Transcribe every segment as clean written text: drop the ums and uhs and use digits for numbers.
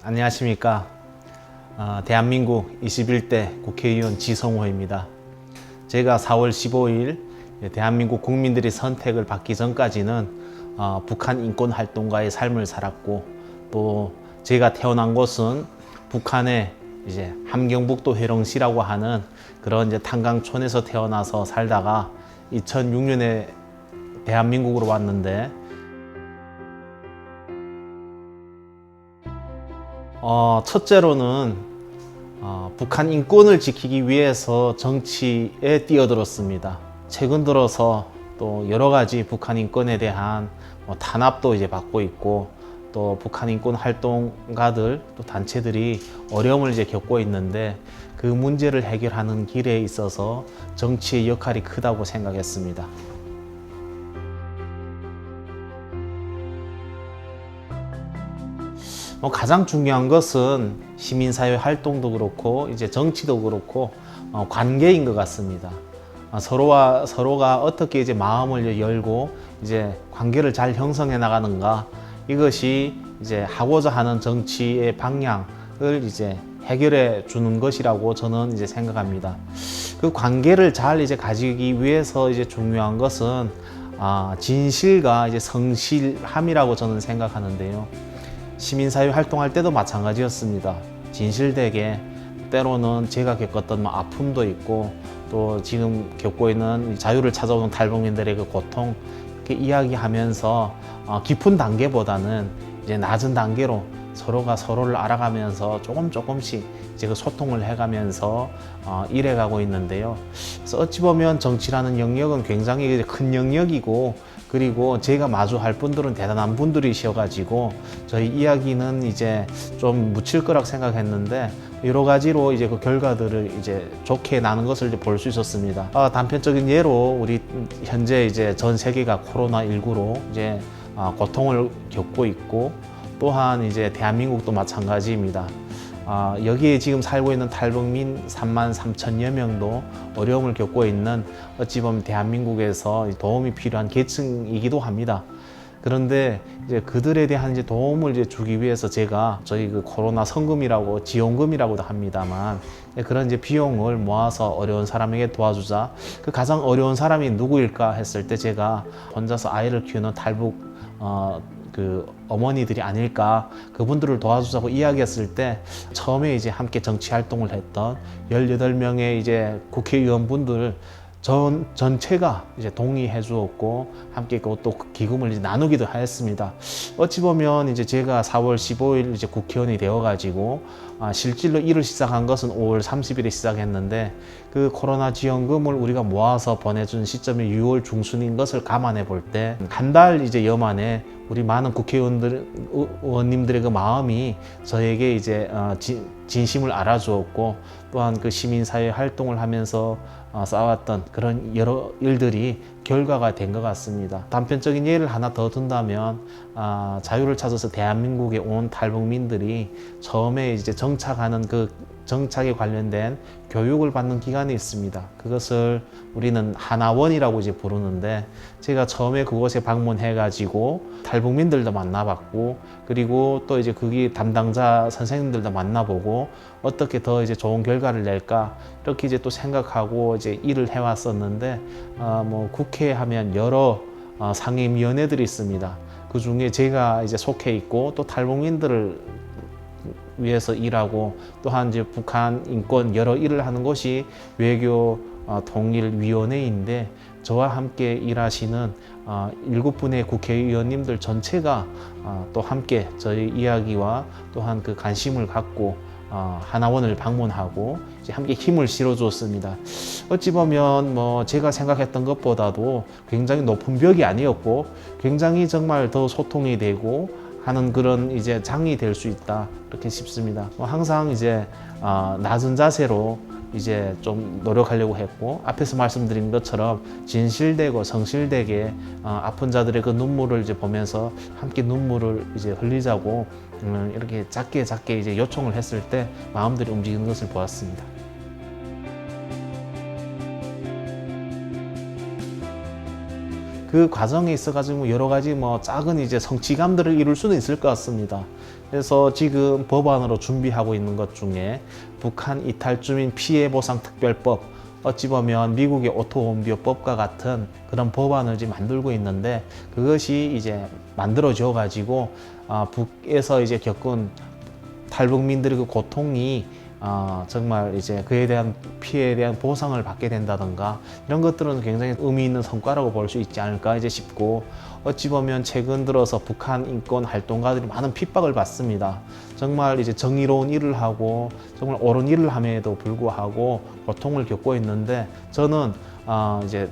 안녕하십니까. 대한민국 21대 국회의원 지성호입니다. 제가 4월 15일 대한민국 국민들의 선택을 받기 전까지는 북한 인권활동가의 삶을 살았고, 또 제가 태어난 곳은 북한의 이제 함경북도 회령시라고 하는 그런 이제 탄광촌에서 태어나서 살다가 2006년에 대한민국으로 왔는데, 첫째로는 북한 인권을 지키기 위해서 정치에 뛰어들었습니다. 최근 들어서 또 여러 가지 북한 인권에 대한 탄압도 이제 받고 있고, 또 북한 인권 활동가들 또 단체들이 어려움을 이제 겪고 있는데, 그 문제를 해결하는 길에 있어서 정치의 역할이 크다고 생각했습니다. 가장 중요한 것은 시민사회 활동도 그렇고 이제 정치도 그렇고 관계인 것 같습니다. 서로가 어떻게 이제 마음을 열고 이제 관계를 잘 형성해 나가는가, 이것이 이제 하고자 하는 정치의 방향을 이제 해결해 주는 것이라고 저는 이제 생각합니다. 그 관계를 잘 이제 가지기 위해서 이제 중요한 것은 진실과 이제 성실함이라고 저는 생각하는데요. 시민사회 활동할 때도 마찬가지였습니다. 진실되게, 때로는 제가 겪었던 아픔도 있고, 또 지금 겪고 있는 자유를 찾아오는 탈북민들의 그 고통, 이렇게 이야기하면서 깊은 단계보다는 이제 낮은 단계로 서로가 서로를 알아가면서 조금씩 이제 그 소통을 해가면서 일해가고 있는데요. 그래서 어찌 보면 정치라는 영역은 굉장히 큰 영역이고, 그리고 제가 마주할 분들은 대단한 분들이셔가지고 저희 이야기는 이제 좀 묻힐 거라고 생각했는데, 여러 가지로 이제 그 결과들을 이제 좋게 나는 것을 볼 수 있었습니다. 단편적인 예로 우리 현재 이제 전 세계가 코로나19로 이제 고통을 겪고 있고, 또한 이제 대한민국도 마찬가지입니다. 여기에 지금 살고 있는 탈북민 33,000여 명도 어려움을 겪고 있는, 어찌 보면 대한민국에서 도움이 필요한 계층이기도 합니다. 그런데 이제 그들에 대한 이제 도움을 이제 주기 위해서 제가 저희 그 코로나 성금이라고, 지원금이라고도 합니다만, 그런 이제 비용을 모아서 어려운 사람에게 도와주자. 그 가장 어려운 사람이 누구일까 했을 때 제가 혼자서 아이를 키우는 탈북 그 어머니들이 아닐까, 그분들을 도와주자고 이야기했을 때, 처음에 이제 함께 정치 활동을 했던 18명의 이제 국회의원분들 전체가 이제 동의해 주었고, 함께 또 기금을 이제 나누기도 하였습니다. 어찌 보면 이제 제가 4월 15일 이제 국회의원이 되어가지고 실질로 일을 시작한 것은 5월 30일에 시작했는데, 그 코로나 지원금을 우리가 모아서 보내준 시점이 6월 중순인 것을 감안해 볼 때, 한 달 이제 여 만에 우리 많은 의원님들의 그 마음이 저에게 이제 진심을 알아주었고, 또한 그 시민사회 활동을 하면서 쌓아왔던 그런 여러 일들이 결과가 된 것 같습니다. 단편적인 예를 하나 더 든다면, 자유를 찾아서 대한민국에 온 탈북민들이 처음에 이제 정착하는 그 정착에 관련된 교육을 받는 기간이 있습니다. 그것을 우리는 하나원이라고 이제 부르는데, 제가 처음에 그곳에 방문해 가지고 탈북민들도 만나봤고, 그리고 또 이제 거기 담당자 선생님들도 만나보고 어떻게 더 이제 좋은 결과를 낼까, 이렇게 이제 또 생각하고 이제 일을 해왔었는데, 뭐 국회 하면 여러 상임위원회들이 있습니다. 그 중에 제가 이제 속해 있고, 또 탈북민들을 위해서 일하고, 또한 이제 북한 인권 여러 일을 하는 곳이 외교 통일위원회인데, 저와 함께 일하시는 7분의 국회의원님들 전체가 또 함께 저희 이야기와 또한 그 관심을 갖고 하나원을 방문하고 이제 함께 힘을 실어주었습니다. 어찌 보면 뭐 제가 생각했던 것보다도 굉장히 높은 벽이 아니었고, 굉장히 정말 더 소통이 되고 하는 그런 이제 장이 될 수 있다, 이렇게 싶습니다. 항상 이제 낮은 자세로 이제 좀 노력하려고 했고, 앞에서 말씀드린 것처럼 진실되고 성실되게 아픈 자들의 그 눈물을 이제 보면서 함께 눈물을 이제 흘리자고 이렇게 작게 이제 요청을 했을 때 마음들이 움직이는 것을 보았습니다. 그 과정에 있어가지고 여러 가지 뭐 작은 이제 성취감들을 이룰 수는 있을 것 같습니다. 그래서 지금 법안으로 준비하고 있는 것 중에 북한 이탈 주민 피해 보상 특별법, 어찌 보면 미국의 오토홈비오법과 같은 그런 법안을 지금 만들고 있는데, 그것이 이제 만들어져 가지고 북에서 이제 겪은 탈북민들의 그 고통이 정말 이제 그에 대한 피해에 대한 보상을 받게 된다던가, 이런 것들은 굉장히 의미 있는 성과라고 볼 수 있지 않을까 이제 싶고, 어찌 보면 최근 들어서 북한 인권 활동가들이 많은 핍박을 받습니다. 정말 이제 정의로운 일을 하고 정말 옳은 일을 함에도 불구하고 고통을 겪고 있는데, 저는 이제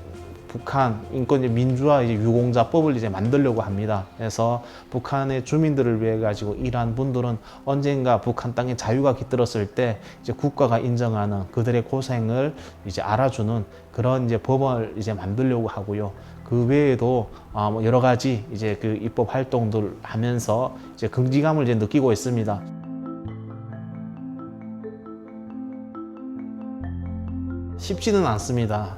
북한 인권 민주화 이제 유공자법을 이제 만들려고 합니다. 그래서 북한의 주민들을 위해 가지고 일한 분들은 언젠가 북한 땅에 자유가 깃들었을 때 이제 국가가 인정하는 그들의 고생을 이제 알아주는 그런 이제 법을 이제 만들려고 하고요. 그 외에도 뭐 여러 가지 이제 그 입법 활동들 하면서 이제 긍지감을 이제 느끼고 있습니다. 쉽지는 않습니다.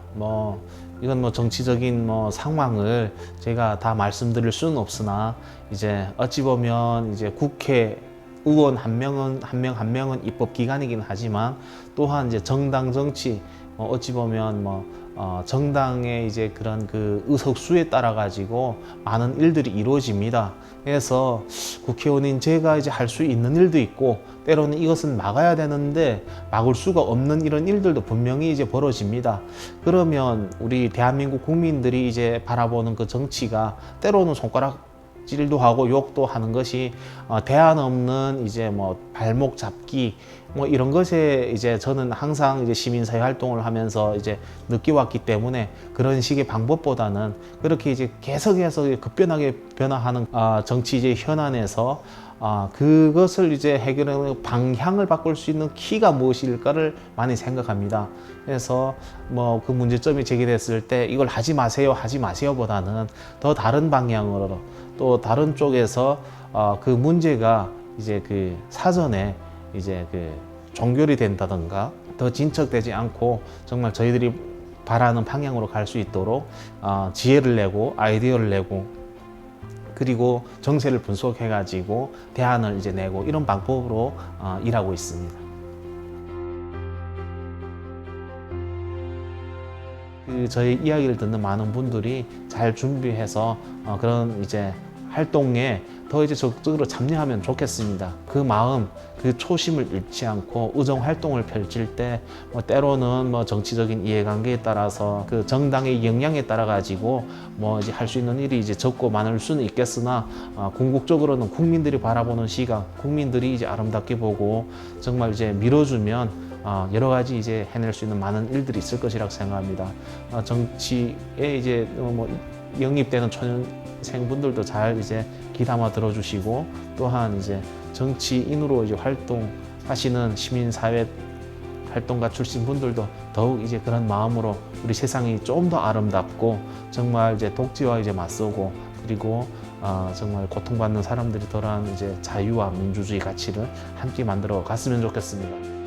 이건 정치적인 상황을 제가 다 말씀드릴 수는 없으나, 이제 어찌 보면 이제 국회 의원 한 명은 입법 기관이긴 하지만, 또한 이제 정당 정치, 어찌 보면 정당의 이제 그런 그 의석수에 따라 가지고 많은 일들이 이루어집니다. 그래서 국회의원인 제가 이제 할 수 있는 일도 있고, 때로는 이것은 막아야 되는데 막을 수가 없는 이런 일들도 분명히 이제 벌어집니다. 그러면 우리 대한민국 국민들이 이제 바라보는 그 정치가 때로는 손가락질도 하고 욕도 하는 것이 대안 없는 이제 발목 잡기 이런 것에 이제 저는 항상 이제 시민사회 활동을 하면서 이제 느껴왔기 때문에, 그런 식의 방법보다는 그렇게 이제 계속해서 급변하게 변화하는 정치 이제 현안에서 그것을 이제 해결하는 방향을 바꿀 수 있는 키가 무엇일까를 많이 생각합니다. 그래서 그 문제점이 제기됐을 때 이걸 하지 마세요 보다는 더 다른 방향으로, 또 다른 쪽에서 그 문제가 이제 그 사전에 이제 그 종결이 된다던가 더 진척되지 않고 정말 저희들이 바라는 방향으로 갈 수 있도록 지혜를 내고 아이디어를 내고, 그리고 정세를 분석해 가지고 대안을 이제 내고, 이런 방법으로 일하고 있습니다. 저희 이야기를 듣는 많은 분들이 잘 준비해서 그런 이제 활동에 더 이제 적극적으로 참여하면 좋겠습니다. 그 마음, 그 초심을 잃지 않고 의정 활동을 펼칠 때 때로는 정치적인 이해관계에 따라서 그 정당의 영향에 따라 가지고 이제 할 수 있는 일이 이제 적고 많을 수는 있겠으나, 궁극적으로는 국민들이 바라보는 시각, 국민들이 이제 아름답게 보고 정말 이제 밀어주면 여러 가지 이제 해낼 수 있는 많은 일들이 있을 것이라고 생각합니다. 정치에 이제 영입되는 초년생분들도 잘 이제 귀담아 들어주시고, 또한 이제 정치인으로 이제 활동하시는 시민사회 활동가 출신 분들도 더욱 이제 그런 마음으로 우리 세상이 좀 더 아름답고 정말 이제 독재와 이제 맞서고, 그리고 정말 고통받는 사람들이 덜한 이제 자유와 민주주의 가치를 함께 만들어 갔으면 좋겠습니다.